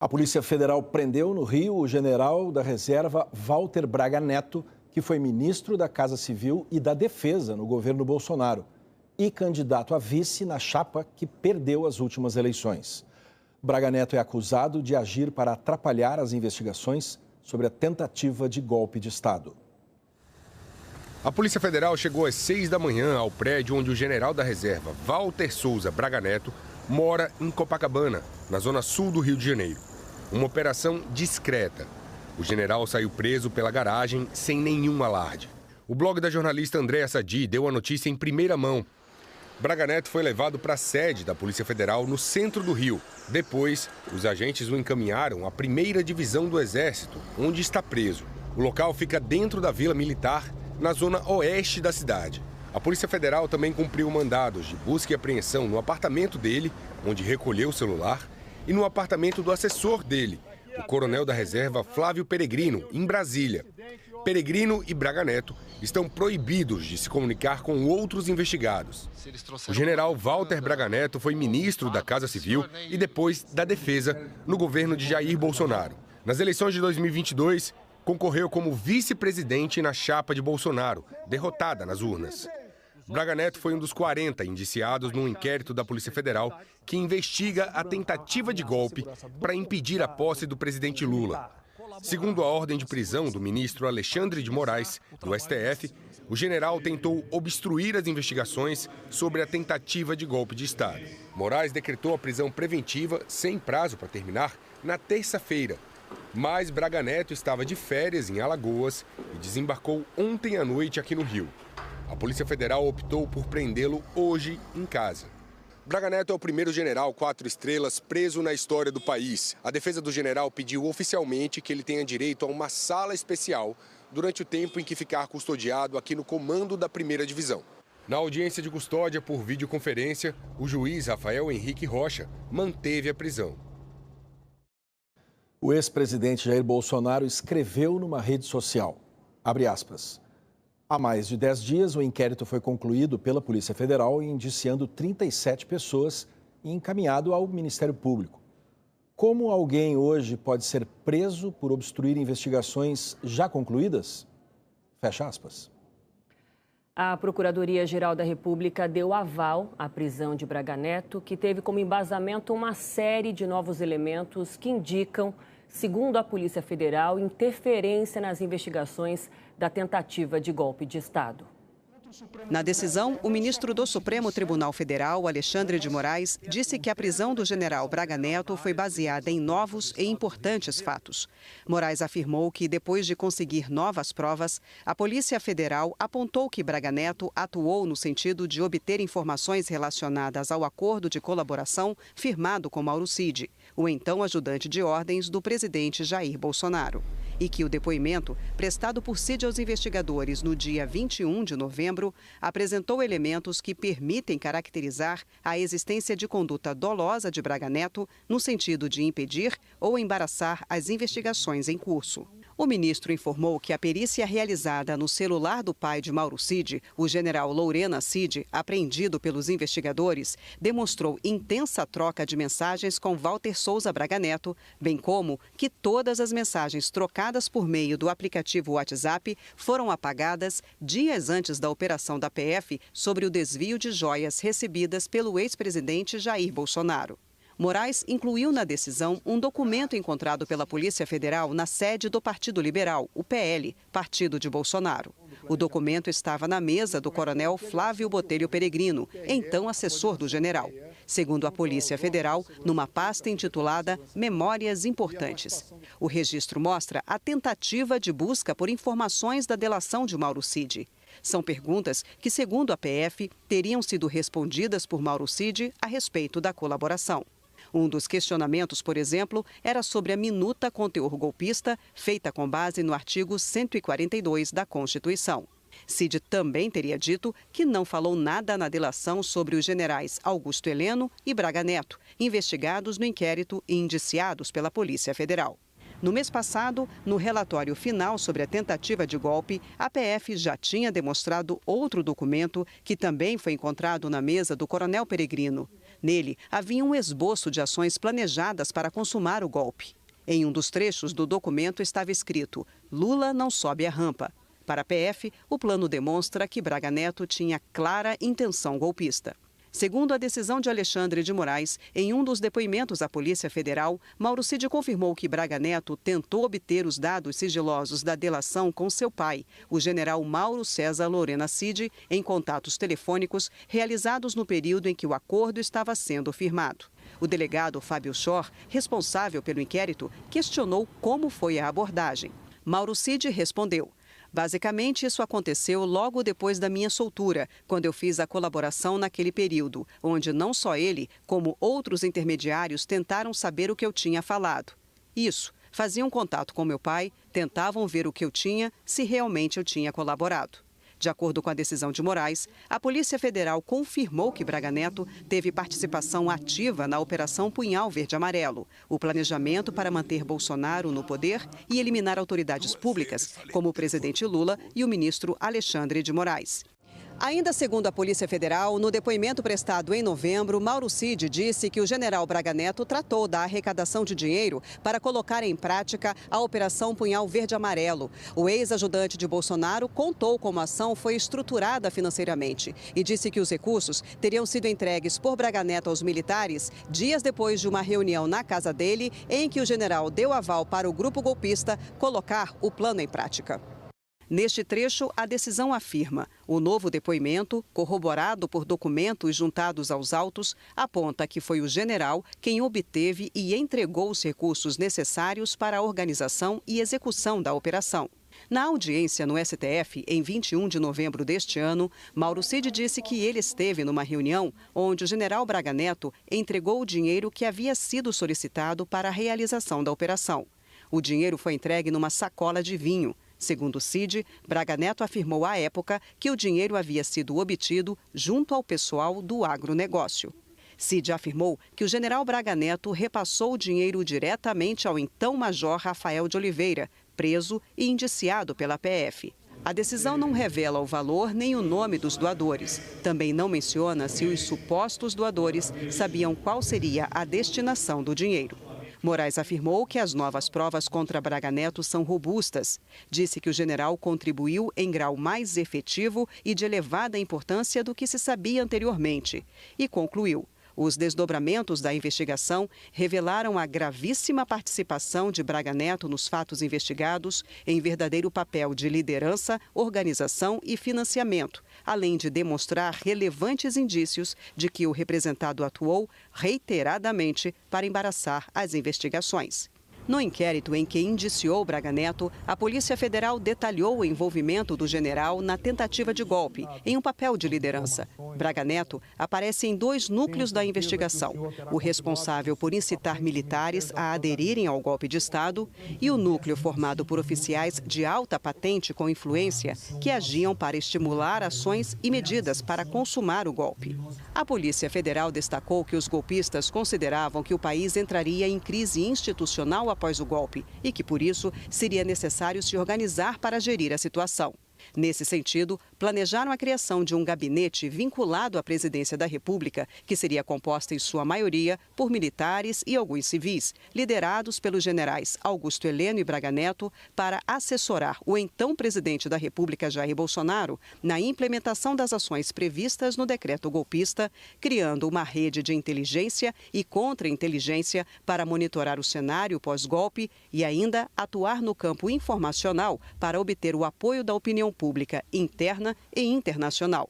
A Polícia Federal prendeu no Rio o general da reserva Walter Braga Neto, que foi ministro da Casa Civil e da Defesa no governo Bolsonaro e candidato a vice na chapa que perdeu as últimas eleições. Braga Neto é acusado de agir para atrapalhar as investigações sobre a tentativa de golpe de Estado. A Polícia Federal chegou às 6 da manhã ao prédio onde o general da reserva Walter Souza Braga Neto mora em Copacabana, na zona sul do Rio de Janeiro. Uma operação discreta. O general saiu preso pela garagem sem nenhum alarde. O blog da jornalista Andréa Sadi deu a notícia em primeira mão. Braga Neto foi levado para a sede da Polícia Federal no centro do Rio. Depois, os agentes o encaminharam à 1ª Divisão do Exército, onde está preso. O local fica dentro da Vila Militar, na zona oeste da cidade. A Polícia Federal também cumpriu mandados de busca e apreensão no apartamento dele, onde recolheu o celular, e no apartamento do assessor dele, o coronel da reserva Flávio Peregrino, em Brasília. Peregrino e Braga Neto estão proibidos de se comunicar com outros investigados. O general Walter Braga Neto foi ministro da Casa Civil e depois da Defesa no governo de Jair Bolsonaro. Nas eleições de 2022, concorreu como vice-presidente na chapa de Bolsonaro, derrotada nas urnas. Braga Neto foi um dos 40 indiciados num inquérito da Polícia Federal que investiga a tentativa de golpe para impedir a posse do presidente Lula. Segundo a ordem de prisão do ministro Alexandre de Moraes, do STF, o general tentou obstruir as investigações sobre a tentativa de golpe de Estado. Moraes decretou a prisão preventiva, sem prazo para terminar, na terça-feira. Mas Braga Neto estava de férias em Alagoas e desembarcou ontem à noite aqui no Rio. A Polícia Federal optou por prendê-lo hoje em casa. Braga Neto é o primeiro general 4 estrelas preso na história do país. A defesa do general pediu oficialmente que ele tenha direito a uma sala especial durante o tempo em que ficar custodiado aqui no comando da 1ª Divisão. Na audiência de custódia por videoconferência, o juiz Rafael Henrique Rocha manteve a prisão. O ex-presidente Jair Bolsonaro escreveu numa rede social, abre aspas, há mais de 10 dias, o inquérito foi concluído pela Polícia Federal indiciando 37 pessoas e encaminhado ao Ministério Público. Como alguém hoje pode ser preso por obstruir investigações já concluídas? Fecha aspas. A Procuradoria-Geral da República deu aval à prisão de Braga Neto, que teve como embasamento uma série de novos elementos que indicam, segundo a Polícia Federal, interferência nas investigações da tentativa de golpe de Estado. Na decisão, o ministro do Supremo Tribunal Federal, Alexandre de Moraes, disse que a prisão do general Braga Neto foi baseada em novos e importantes fatos. Moraes afirmou que, depois de conseguir novas provas, a Polícia Federal apontou que Braga Neto atuou no sentido de obter informações relacionadas ao acordo de colaboração firmado com Mauro Cid, o então ajudante de ordens do presidente Jair Bolsonaro. E que o depoimento, prestado por Cid aos investigadores no dia 21 de novembro, apresentou elementos que permitem caracterizar a existência de conduta dolosa de Braga Neto no sentido de impedir ou embaraçar as investigações em curso. O ministro informou que a perícia realizada no celular do pai de Mauro Cid, o general Lourena Cid, apreendido pelos investigadores, demonstrou intensa troca de mensagens com Walter Souza Braga Neto, bem como que todas as mensagens trocadas por meio do aplicativo WhatsApp foram apagadas dias antes da operação da PF sobre o desvio de joias recebidas pelo ex-presidente Jair Bolsonaro. Moraes incluiu na decisão um documento encontrado pela Polícia Federal na sede do Partido Liberal, o PL, partido de Bolsonaro. O documento estava na mesa do coronel Flávio Botelho Peregrino, então assessor do general. Segundo a Polícia Federal, numa pasta intitulada Memórias Importantes. O registro mostra a tentativa de busca por informações da delação de Mauro Cid. São perguntas que, segundo a PF, teriam sido respondidas por Mauro Cid a respeito da colaboração. Um dos questionamentos, por exemplo, era sobre a minuta com teor golpista, feita com base no artigo 142 da Constituição. Cid também teria dito que não falou nada na delação sobre os generais Augusto Heleno e Braga Neto, investigados no inquérito e indiciados pela Polícia Federal. No mês passado, no relatório final sobre a tentativa de golpe, a PF já tinha demonstrado outro documento que também foi encontrado na mesa do coronel Peregrino. Nele, havia um esboço de ações planejadas para consumar o golpe. Em um dos trechos do documento estava escrito: Lula não sobe a rampa. Para a PF, o plano demonstra que Braga Neto tinha clara intenção golpista. Segundo a decisão de Alexandre de Moraes, em um dos depoimentos à Polícia Federal, Mauro Cid confirmou que Braga Neto tentou obter os dados sigilosos da delação com seu pai, o general Mauro César Lorena Cid, em contatos telefônicos realizados no período em que o acordo estava sendo firmado. O delegado Fábio Schor, responsável pelo inquérito, questionou como foi a abordagem. Mauro Cid respondeu: basicamente, isso aconteceu logo depois da minha soltura, quando eu fiz a colaboração naquele período, onde não só ele, como outros intermediários tentaram saber o que eu tinha falado. Isso, faziam contato com meu pai, tentavam ver o que eu tinha, se realmente eu tinha colaborado. De acordo com a decisão de Moraes, a Polícia Federal confirmou que Braga Neto teve participação ativa na Operação Punhal Verde-Amarelo, o planejamento para manter Bolsonaro no poder e eliminar autoridades públicas, como o presidente Lula e o ministro Alexandre de Moraes. Ainda segundo a Polícia Federal, no depoimento prestado em novembro, Mauro Cid disse que o general Braga Neto tratou da arrecadação de dinheiro para colocar em prática a Operação Punhal Verde-Amarelo. O ex-ajudante de Bolsonaro contou como a ação foi estruturada financeiramente e disse que os recursos teriam sido entregues por Braga Neto aos militares dias depois de uma reunião na casa dele, em que o general deu aval para o grupo golpista colocar o plano em prática. Neste trecho, a decisão afirma: o novo depoimento, corroborado por documentos juntados aos autos, aponta que foi o general quem obteve e entregou os recursos necessários para a organização e execução da operação. Na audiência no STF, em 21 de novembro deste ano, Mauro Cid disse que ele esteve numa reunião onde o general Braga Neto entregou o dinheiro que havia sido solicitado para a realização da operação. O dinheiro foi entregue numa sacola de vinho. Segundo Cid, Braga Neto afirmou à época que o dinheiro havia sido obtido junto ao pessoal do agronegócio. Cid afirmou que o general Braga Neto repassou o dinheiro diretamente ao então major Rafael de Oliveira, preso e indiciado pela PF. A decisão não revela o valor nem o nome dos doadores. Também não menciona se os supostos doadores sabiam qual seria a destinação do dinheiro. Moraes afirmou que as novas provas contra Braga Neto são robustas. Disse que o general contribuiu em grau mais efetivo e de elevada importância do que se sabia anteriormente. E concluiu: os desdobramentos da investigação revelaram a gravíssima participação de Braga Neto nos fatos investigados em verdadeiro papel de liderança, organização e financiamento, além de demonstrar relevantes indícios de que o representado atuou reiteradamente para embaraçar as investigações. No inquérito em que indiciou Braga Neto, a Polícia Federal detalhou o envolvimento do general na tentativa de golpe, em um papel de liderança. Braga Neto aparece em 2 núcleos da investigação: o responsável por incitar militares a aderirem ao golpe de Estado e o núcleo formado por oficiais de alta patente com influência que agiam para estimular ações e medidas para consumar o golpe. A Polícia Federal destacou que os golpistas consideravam que o país entraria em crise institucional após o golpe e que, por isso, seria necessário se organizar para gerir a situação. Nesse sentido, planejaram a criação de um gabinete vinculado à presidência da República, que seria composta em sua maioria por militares e alguns civis, liderados pelos generais Augusto Heleno e Braga Neto, para assessorar o então presidente da República, Jair Bolsonaro, na implementação das ações previstas no decreto golpista, criando uma rede de inteligência e contra-inteligência para monitorar o cenário pós-golpe e ainda atuar no campo informacional para obter o apoio da opinião pública interna e internacional.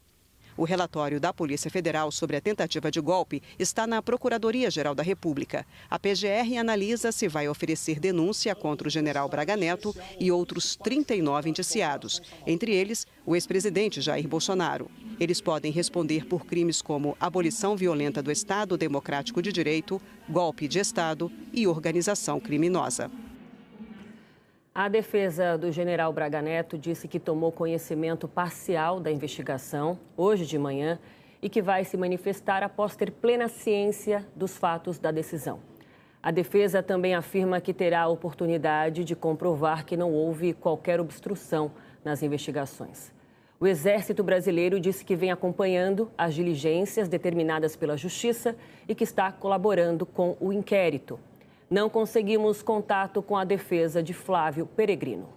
O relatório da Polícia Federal sobre a tentativa de golpe está na Procuradoria-Geral da República. A PGR analisa se vai oferecer denúncia contra o general Braga Neto e outros 39 indiciados, entre eles o ex-presidente Jair Bolsonaro. Eles podem responder por crimes como abolição violenta do Estado Democrático de Direito, golpe de Estado e organização criminosa. A defesa do general Braga Neto disse que tomou conhecimento parcial da investigação hoje de manhã e que vai se manifestar após ter plena ciência dos fatos da decisão. A defesa também afirma que terá a oportunidade de comprovar que não houve qualquer obstrução nas investigações. O Exército Brasileiro disse que vem acompanhando as diligências determinadas pela Justiça e que está colaborando com o inquérito. Não conseguimos contato com a defesa de Flávio Peregrino.